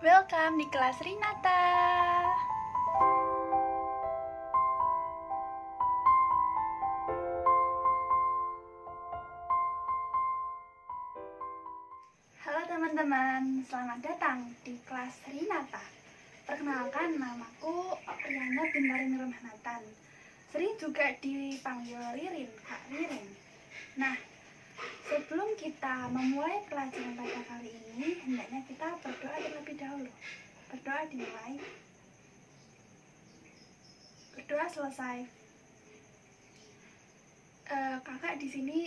Welcome di kelas Rinata. Halo teman-teman, selamat datang di kelas Rinata. Perkenalkan, namaku Riana Bintaring Rahmatan. Sering juga dipanggil Ririn, Kak Ririn. Nah, sebelum kita memulai pelajaran pada kali ini, hendaknya kita berdoa terlebih dahulu. Berdoa dimulai. Berdoa selesai. Kakak di sini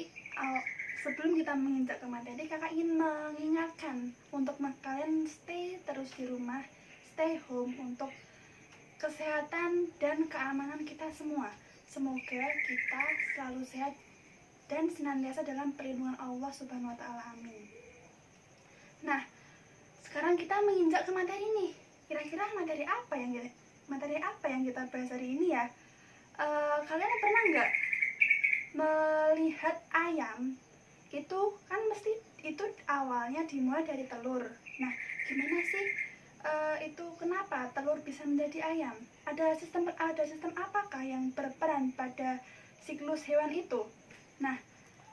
sebelum kita menginjak ke materi, kakak ingin mengingatkan untuk kalian stay terus di rumah, stay home untuk kesehatan dan keamanan kita semua. Semoga kita selalu sehat dan senantiasa dalam perlindungan Allah Subhanahu wa Ta'ala. Amin. Nah, sekarang kita menginjak ke materi nih. Kira-kira materi apa yang kita bahas hari ini ya? Kalian pernah nggak melihat ayam? Itu kan mesti itu awalnya dimulai dari telur. Nah, gimana sih itu kenapa telur bisa menjadi ayam? Ada sistem apakah yang berperan pada siklus hewan itu? Nah,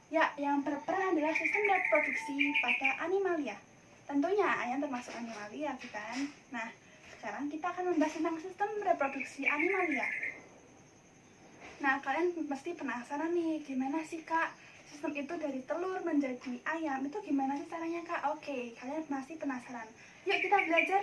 ya, yang berperan adalah sistem reproduksi pada animalia. Tentunya ayam termasuk animalia, bukan? Nah, sekarang kita akan membahas tentang sistem reproduksi animalia. Nah, kalian pasti penasaran nih, gimana sih Kak sistem itu dari telur menjadi ayam? Itu gimana sih caranya Kak? Oke, kalian masih penasaran. Yuk kita belajar.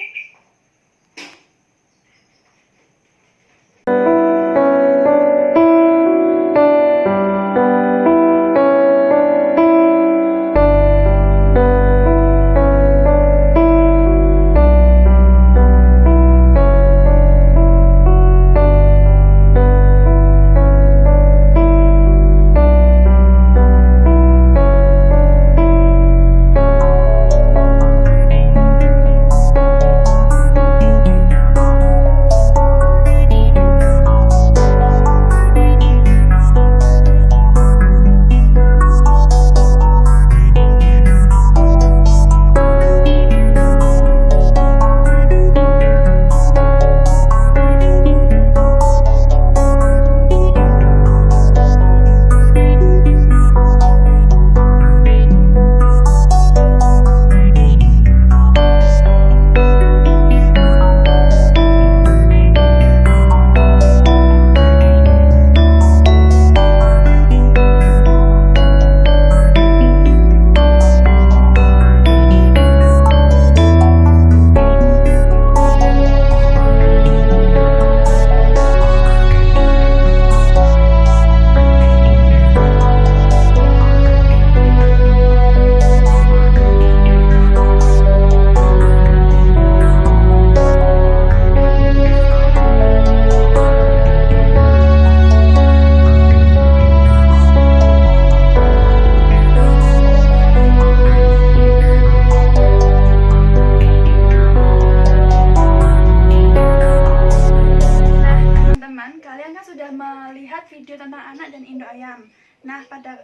Melihat video tentang anak dan induk ayam. Nah, pada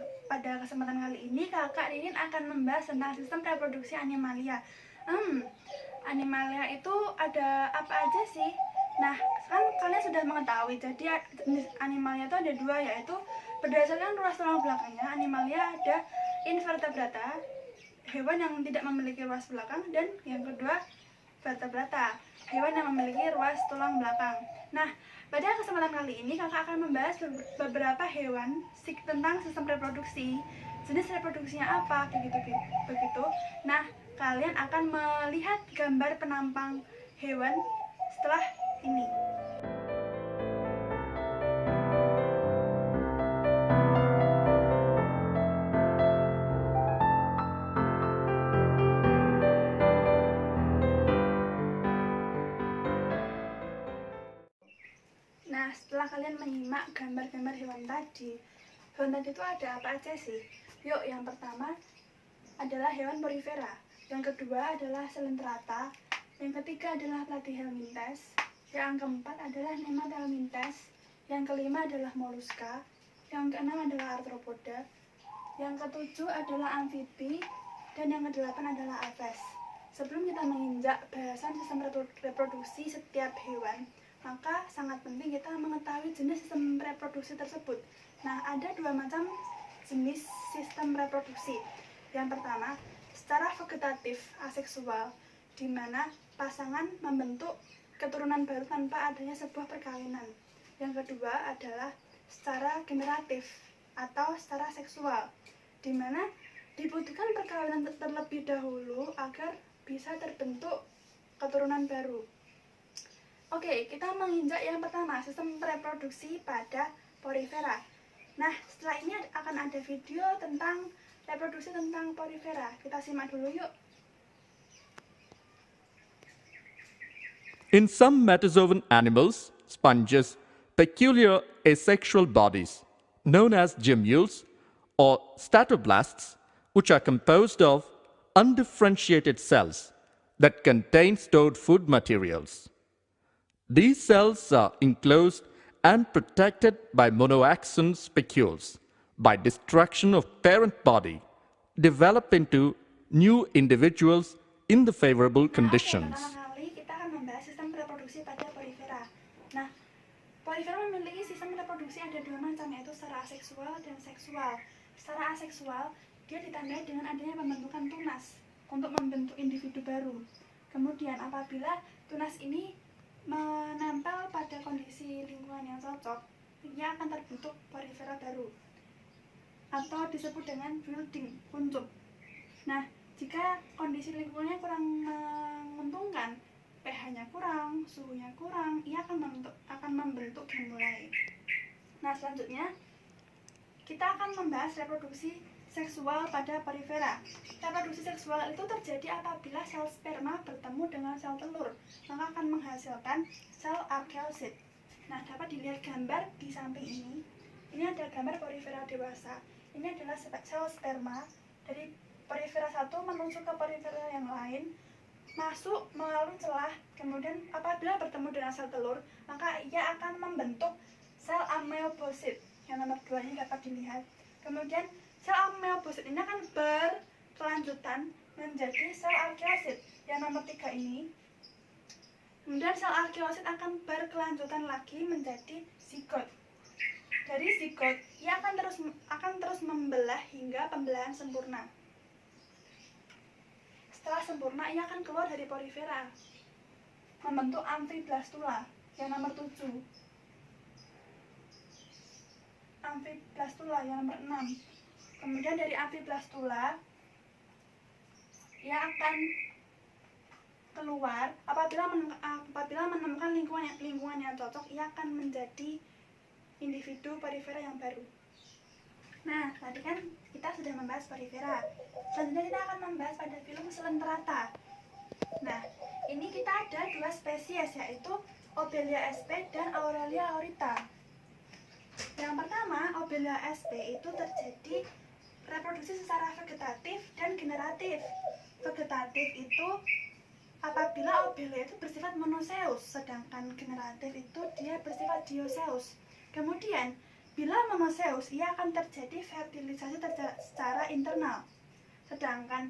kesempatan kali ini Kakak Ririn akan membahas tentang sistem reproduksi animalia. Animalia itu ada apa aja sih? Nah, kan kalian sudah mengetahui. Jadi jenis animalia itu ada dua, yaitu berdasarkan ruas tulang belakangnya. Animalia ada invertebrata, hewan yang tidak memiliki ruas belakang, dan yang kedua vertebrata, hewan yang memiliki ruas tulang belakang. Nah, pada kesempatan kali ini kakak akan membahas beberapa hewan tentang sistem reproduksi, jenis reproduksinya apa, begitu. Nah, kalian akan melihat gambar penampang hewan setelah ini. Nah, setelah kalian menyimak gambar-gambar hewan tadi itu ada apa aja sih? Yuk, yang pertama adalah hewan porifera, yang kedua adalah Coelenterata, yang ketiga adalah Platyhelminthes, yang keempat adalah Nemathelminthes, yang kelima adalah Mollusca, yang keenam adalah Arthropoda, yang ketujuh adalah amfibi, dan yang kedelapan adalah Aves. sebelum kita menginjak bahasan sistem reproduksi setiap hewan, maka sangat penting kita mengetahui jenis sistem reproduksi tersebut. Nah, ada dua macam jenis sistem reproduksi. Yang pertama, secara vegetatif aseksual, di mana pasangan membentuk keturunan baru tanpa adanya sebuah perkawinan. Yang kedua adalah secara generatif atau secara seksual, di mana dibutuhkan perkawinan terlebih dahulu agar bisa terbentuk keturunan baru. Oke, kita menginjak yang pertama, sistem reproduksi pada porifera. Nah, setelah ini akan ada video tentang reproduksi tentang porifera. Kita simak dulu yuk. In some metazoan animals, sponges, peculiar asexual bodies, known as gemmules or statoblasts, which are composed of undifferentiated cells that contain stored food materials. These cells are enclosed and protected by monoaxon spicules. By destruction of parent body, develop into new individuals in the favorable conditions. Pertama kali kita akan membahas sistem reproduksi pada porifera. Nah, porifera memiliki sistem reproduksi ada dua macam, yaitu secara aseksual dan seksual. Secara aseksual, dia ditandai dengan adanya pembentukan tunas untuk membentuk individu baru. Kemudian apabila tunas ini menempel pada kondisi lingkungan yang cocok, ia akan terbentuk porifera baru atau disebut dengan building, kuncup. Nah, jika kondisi lingkungannya kurang menguntungkan, pH-nya kurang, suhunya kurang, ia akan membentuk gemulai. Nah, selanjutnya kita akan membahas reproduksi seksual pada porifera. Reproduksi seksual itu terjadi apabila sel sperma bertemu dengan sel telur, maka akan menghasilkan sel arkeosit. Nah, dapat dilihat gambar di samping ini. Ini ada gambar porifera dewasa. Ini adalah sel sperma dari porifera satu menuju ke porifera yang lain, masuk melalui celah, kemudian apabila bertemu dengan sel telur, maka ia akan membentuk sel ameobosit. Yang nomor 2 ini dapat dilihat. Kemudian sel ameobosit ini akan berkelanjutan menjadi sel arkeosit. Yang nomor 3 ini. Kemudian sel arkeosit akan berkelanjutan lagi menjadi zigot. Dari zigot, ia akan terus membelah hingga pembelahan sempurna. Setelah sempurna, ia akan keluar dari porifera, membentuk amfiblastula. Yang nomor 7. Amfiblastula yang nomor 6. Kemudian dari amfiblastula, ia akan keluar apabila menemukan lingkungan yang cocok, ia akan menjadi individu porifera yang baru. Nah, tadi kan kita sudah membahas porifera. Selanjutnya kita akan membahas pada filum selenterata. Nah, ini kita ada dua spesies, yaitu Obelia sp dan Aurelia aurita. Yang pertama, Obelia sp itu terjadi reproduksi secara vegetatif dan generatif. Vegetatif itu apabila Obelia itu bersifat monoseus, sedangkan generatif itu dia bersifat dioseus. Kemudian, bila monoseus, ia akan terjadi fertilisasi secara internal. Sedangkan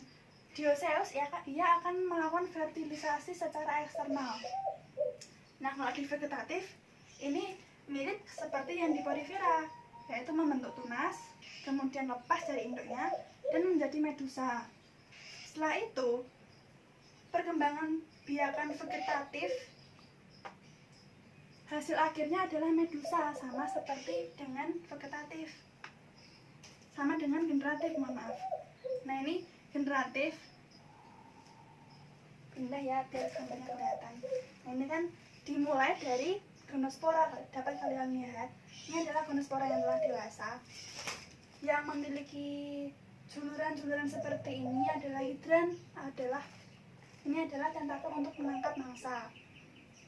dioseus, ia akan melakukan fertilisasi secara eksternal. Nah, kalau di vegetatif, ini mirip seperti yang di porifera, yaitu membentuk tunas, kemudian lepas dari induknya, dan menjadi medusa. Setelah itu, perkembangan biakan vegetatif hasil akhirnya adalah medusa, sama seperti dengan vegetatif, sama dengan generatif, mohon maaf. Nah, ini generatif, pindah ya biar gambarnya kelihatan. Nah, ini kan dimulai dari gonospora, dapat kalian lihat. Ini adalah gonospora yang telah dewasa, yang memiliki juluran-juluran seperti ini adalah hidran, ini adalah tentakel untuk menangkap mangsa.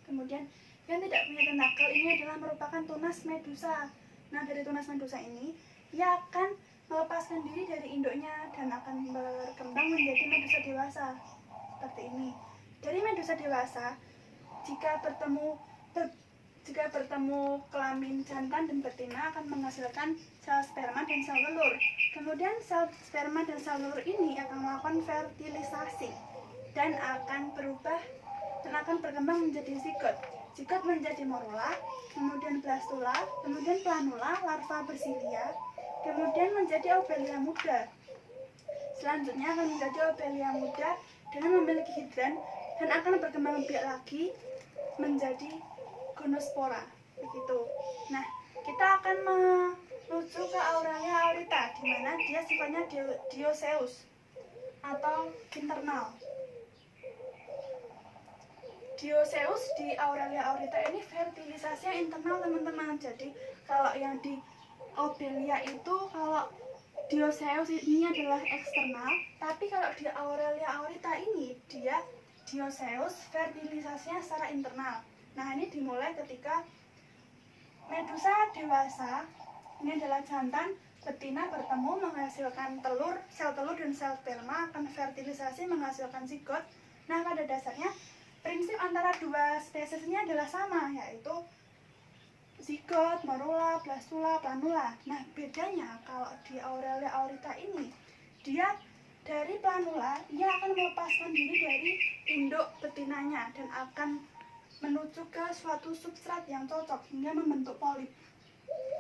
Kemudian yang tidak punya tentakel ini adalah merupakan tunas medusa. Nah, dari tunas medusa ini, ia akan melepaskan diri dari induknya dan akan berkembang menjadi medusa dewasa. Seperti ini. Dari medusa dewasa, jika bertemu kelamin jantan dan betina akan menghasilkan sel sperma dan sel telur. Kemudian sel sperma dan sel telur ini akan melakukan fertilisasi dan akan berubah dan akan berkembang menjadi zigot. Zigot menjadi morula, kemudian blastula, kemudian planula, larva bersilia, kemudian menjadi obelia muda. Selanjutnya akan menjadi obelia muda dengan memiliki hidran dan akan berkembang biak lagi menjadi gonospora. Begitu. Nah, kita akan menuju ke Aurelia aurita, di mana dia sifatnya dioecious atau internal. Dioecious di Aurelia aurita ini fertilisasinya internal, teman-teman. Jadi kalau yang di obelia itu, kalau dioecious ini adalah eksternal, tapi kalau di Aurelia aurita ini dia dioecious fertilisasinya secara internal. Nah, ini dimulai ketika medusa dewasa, ini adalah jantan betina bertemu menghasilkan telur, sel telur dan sel sperma akan fertilisasi menghasilkan zigot. Nah, pada dasarnya prinsip antara dua spesies ini adalah sama, yaitu zigot, morula, blastula, planula. Nah, bedanya kalau di Aurelia aurita ini, dia dari planula, ia akan melepaskan diri dari induk betinanya dan akan menuju ke suatu substrat yang cocok hingga membentuk polip.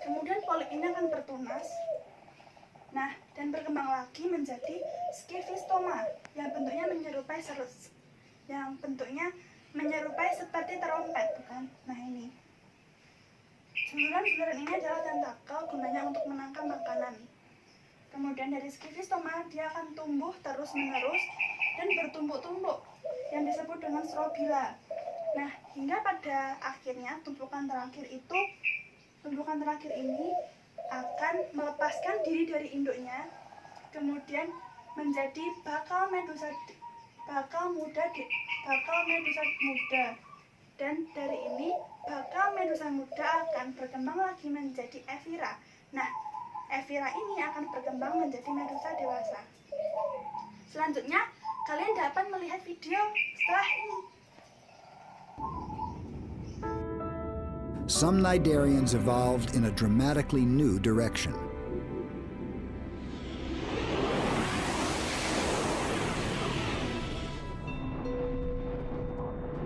Kemudian polip ini akan bertunas, nah, dan berkembang lagi menjadi sciphistoma yang bentuknya menyerupai seperti terompet, bukan? Nah, ini juluran-juluran ini adalah tentakel, gunanya untuk menangkap makanan. Kemudian dari sciphistoma dia akan tumbuh terus-menerus dan bertumpuk-tumpuk yang disebut dengan strobila. Nah, hingga pada akhirnya tumpukan terakhir ini akan melepaskan diri dari induknya, kemudian menjadi bakal medusa muda, dan dari ini bakal medusa muda akan berkembang lagi menjadi evira. Nah, evira ini akan berkembang menjadi medusa dewasa. Selanjutnya kalian dapat melihat video setelah ini. Some cnidarians evolved in a dramatically new direction.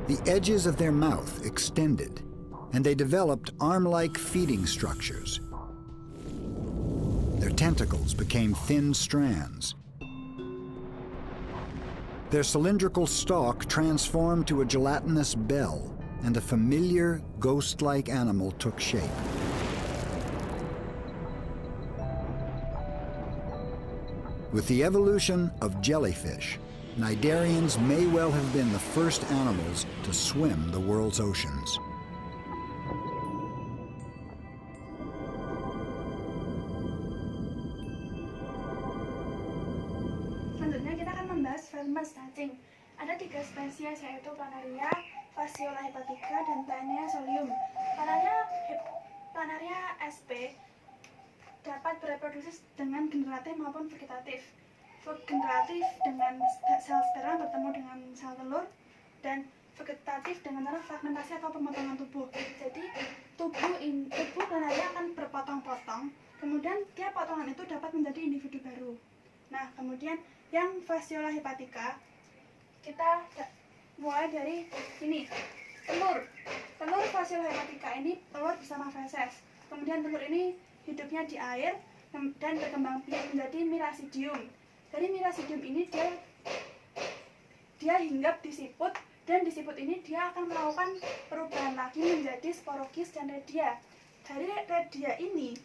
The edges of their mouth extended, and they developed arm-like feeding structures. Their tentacles became thin strands. Their cylindrical stalk transformed to a gelatinous bell, and a familiar, ghost-like animal took shape. With the evolution of jellyfish, cnidarians may well have been the first animals to swim the world's oceans. Selanjutnya kita akan membahas famous cacing. Ada 3 spesies, yaitu Planaria, Fasciola hepatica, dan Taenia solium. Planaria sp dapat bereproduksi dengan generatif maupun vegetatif. Generatif dengan sel sperma bertemu dengan sel telur, dan vegetatif dengan cara fragmentasi atau pemotongan tubuh. Jadi tubuh Planaria akan berpotong-potong, kemudian tiap potongan itu dapat menjadi individu baru. Nah, kemudian yang Fasciola hepatica, kita mulai dari ini, telur Fasciola hepatica ini telur bersama feses. Kemudian telur ini hidupnya di air dan berkembang biak menjadi Miracidium. Dari Miracidium ini dia hinggap di siput, dan di siput ini dia akan melakukan perubahan lagi menjadi Sporokis dan Redia. Dari Redia ini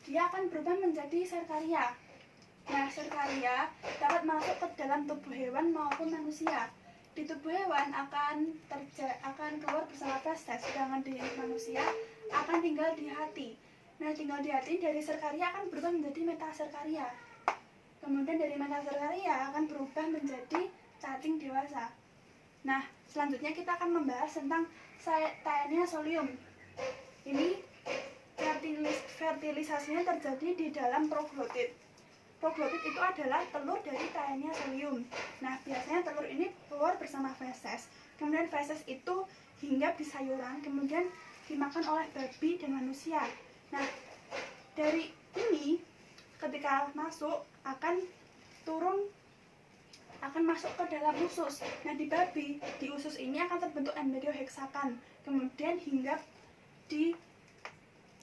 dia akan berubah menjadi Cercaria. Nah, Cercaria dapat masuk ke dalam tubuh hewan maupun manusia. Di tubuh hewan akan keluar bersama feses, sedangkan di manusia akan tinggal di hati. Nah, tinggal di hati dari Cercaria akan berubah menjadi Metacercaria. Kemudian dari Metacercaria akan berubah menjadi cacing dewasa. Nah, selanjutnya kita akan membahas tentang Taenia solium. Ini fertilisasinya terjadi di dalam proglotit. Proglotit itu adalah telur dari Taenia solium. Nah, biasanya telur ini keluar bersama feses. Kemudian feses itu hinggap di sayuran, kemudian dimakan oleh babi dan manusia. Nah, dari ini ketika masuk akan turun akan masuk ke dalam usus. Nah, di babi, di usus ini akan terbentuk embrio heksakan, kemudian hinggap di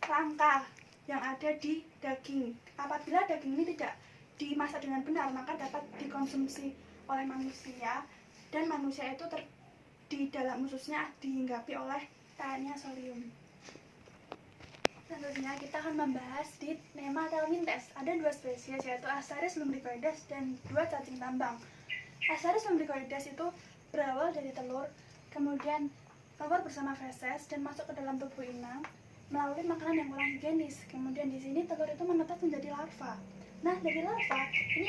rangka yang ada di daging. Apabila daging ini tidak dimasak dengan benar, maka dapat dikonsumsi oleh manusia, dan manusia itu di dalam ususnya dihinggapi oleh Taeniasolium. Selanjutnya kita akan membahas di Nematelmintes. Ada 2 spesies, yaitu Ascaris lumbricoides dan 2 cacing tambang. Ascaris lumbricoides itu berawal dari telur, kemudian keluar bersama feses dan masuk ke dalam tubuh inang melalui makanan yang kurang higienis. Kemudian di sini telur itu menetas menjadi larva. Nah, dari larva ini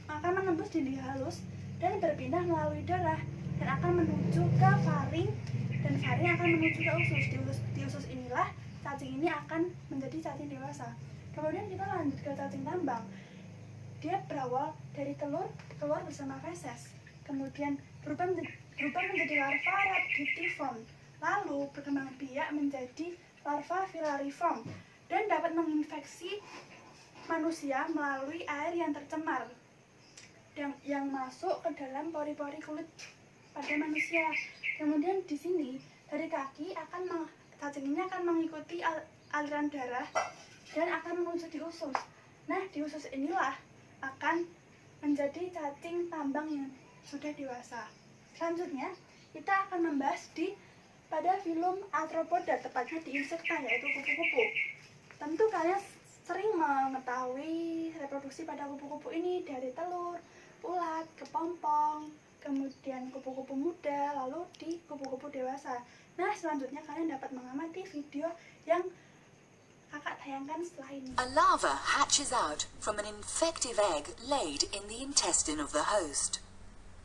akan menembus dinding halus dan berpindah melalui darah dan akan menuju ke faring, dan faring akan menuju ke usus. Di usus inilah cacing ini akan menjadi cacing dewasa. Kemudian kita lanjut ke cacing tambang. Dia berawal dari telur, keluar bersama feses, kemudian berubah menjadi larva Rhabditiform, lalu berkembang biak menjadi larva Filariform, dan dapat menginfeksi manusia melalui air yang tercemar yang masuk ke dalam pori-pori kulit pada manusia. Kemudian di sini dari kaki cacing ini akan mengikuti aliran darah dan akan menuju di usus. Nah, di usus inilah akan menjadi cacing tambang yang sudah dewasa. Selanjutnya kita akan membahas pada filum Arthropoda, tepatnya di insekta, yaitu kupu-kupu. Tentu kalian sering mengetahui reproduksi pada kupu-kupu ini dari telur, ulat, kepompong, kemudian kupu-kupu muda, lalu di kupu-kupu dewasa. Nah, selanjutnya kalian dapat mengamati video yang kakak tayangkan setelah ini. A larva hatches out from an infective egg laid in the intestine of the host.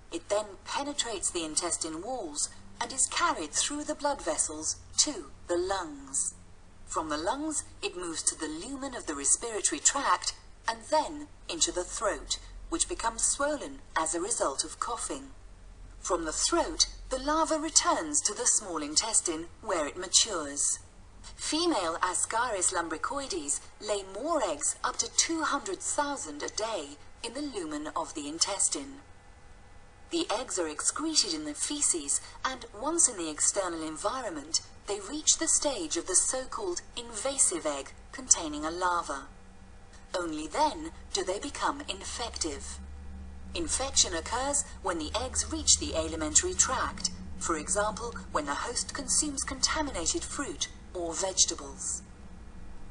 It then penetrates the intestine walls and is carried through the blood vessels to the lungs. From the lungs, it moves to the lumen of the respiratory tract and then into the throat, which becomes swollen as a result of coughing. From the throat, the larva returns to the small intestine where it matures. Female Ascaris lumbricoides lay more eggs up to 200,000 a day in the lumen of the intestine. The eggs are excreted in the feces, and once in the external environment, they reach the stage of the so-called invasive egg containing a larva. Only then do they become infective. Infection occurs when the eggs reach the alimentary tract, for example, when the host consumes contaminated fruit or vegetables.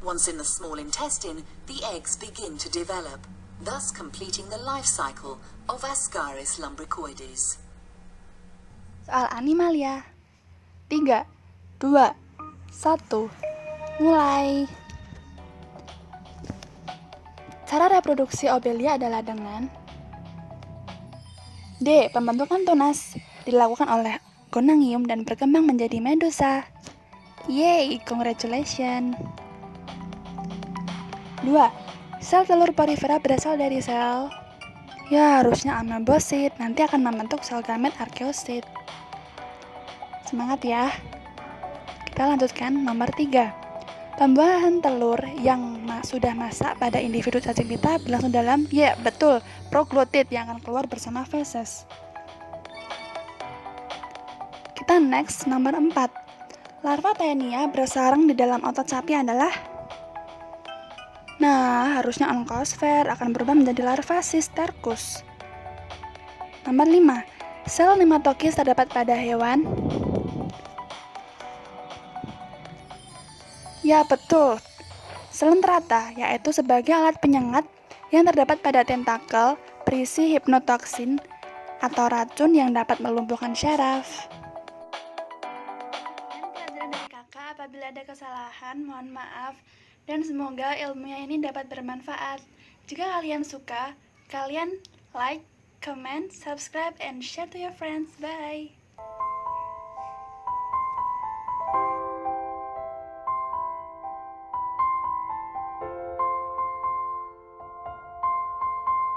Once in the small intestine, the eggs begin to develop, thus completing the life cycle of Ascaris lumbricoides. Soal animalia. 3, 2, 1, mulai. Cara reproduksi Obelia adalah dengan D. Pembentukan tunas dilakukan oleh gonangium dan berkembang menjadi medusa. Yeay, congratulations. 2. Sel telur porifera berasal dari sel, ya harusnya amebosit, nanti akan membentuk sel gamet arkeosit. Semangat ya. Kita lanjutkan nomor 3. Pembuahan telur yang sudah masak pada individu cacing pita berlangsung dalam, ya betul, proglotid yang akan keluar bersama feses. Kita next nomor 4. Larva Taenia bersarang di dalam otot sapi adalah, nah harusnya onkosfer, akan berubah menjadi larva Cysticercus. Nomor 5. Sel nematokis terdapat pada hewan, ya betul, selenterata, yaitu sebagai alat penyengat yang terdapat pada tentakel berisi hipnotoksin atau racun yang dapat melumpuhkan syaraf. Pelajaran dari kakak, apabila ada kesalahan mohon maaf, dan semoga ilmunya ini dapat bermanfaat. Jika kalian suka, kalian like, comment, subscribe, and share to your friends. Bye.